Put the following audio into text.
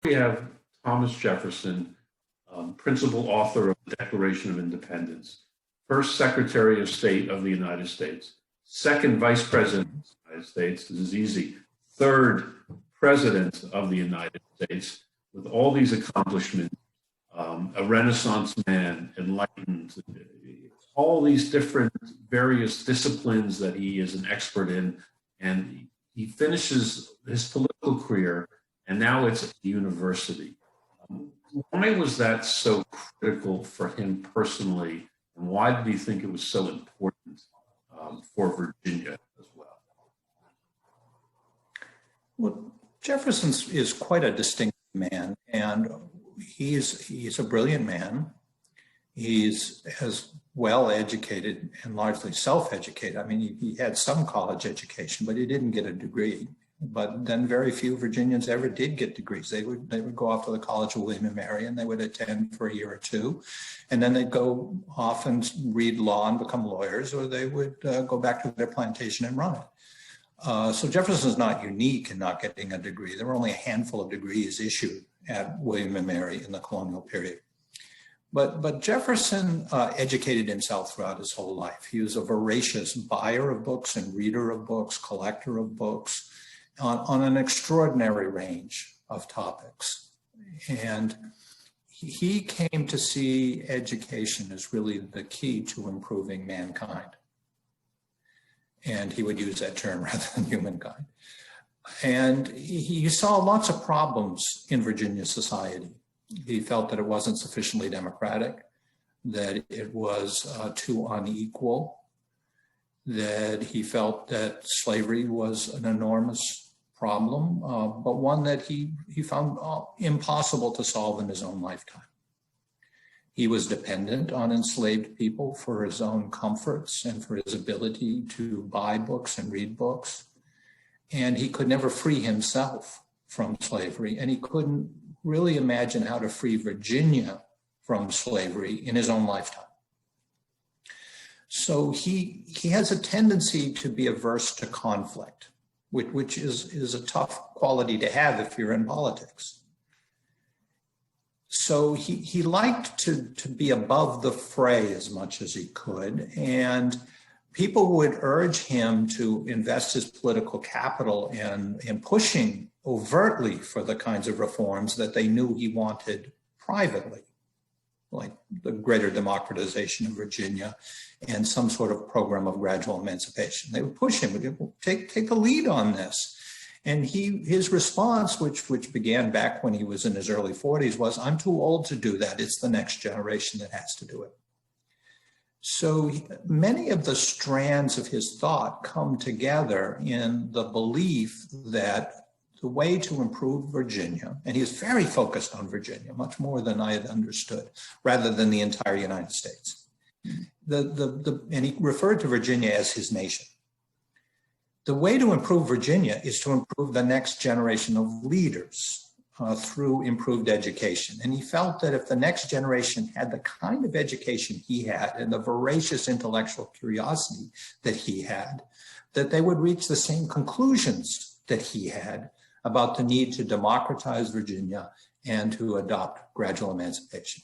we have Thomas Jefferson, principal author of the Declaration of Independence, first Secretary of State of the United States, second Vice President of the United States, this is easy, third President of the United States, with all these accomplishments, a Renaissance man, enlightened, all these different various disciplines that he is an expert in, and he finishes his political career, and now it's at the university. Why was that so critical for him personally, and why did he think it was so important for Virginia as well? Well, Jefferson is quite a distinct man, and he's a brilliant man. He's as well educated and largely self-educated. I mean, he had some college education, but he didn't get a degree. But then very few Virginians ever did get degrees. They would go off to the College of William and Mary, and they would attend for a year or two, and then they'd go off and read law and become lawyers, or they would go back to their plantation and run it. So Jefferson's not unique in not getting a degree. There were only a handful of degrees issued at William and Mary in the colonial period. But Jefferson educated himself throughout his whole life. He was a voracious buyer of books and reader of books, collector of books, on an extraordinary range of topics. And he came to see education as really the key to improving mankind. And he would use that term rather than humankind. And he saw lots of problems in Virginia society. He felt that it wasn't sufficiently democratic, that it was too unequal, that he felt that slavery was an enormous problem, but one that he found impossible to solve in his own lifetime. He was dependent on enslaved people for his own comforts and for his ability to buy books and read books. And he could never free himself from slavery, and he couldn't really imagine how to free Virginia from slavery in his own lifetime. So he has a tendency to be averse to conflict, which is a tough quality to have if you're in politics. So he liked to be above the fray as much as he could, and people would urge him to invest his political capital in pushing overtly for the kinds of reforms that they knew he wanted privately, like the greater democratization of Virginia and some sort of program of gradual emancipation. They would push him, take a lead on this. And his response, which began back when he was in his early 40s, was, I'm too old to do that. It's the next generation that has to do it. So many of the strands of his thought come together in the belief that the way to improve Virginia, and he was very focused on Virginia, much more than I had understood, rather than the entire United States. And he referred to Virginia as his nation. The way to improve Virginia is to improve the next generation of leaders through improved education. And he felt that if the next generation had the kind of education he had and the voracious intellectual curiosity that he had, that they would reach the same conclusions that he had about the need to democratize Virginia and to adopt gradual emancipation.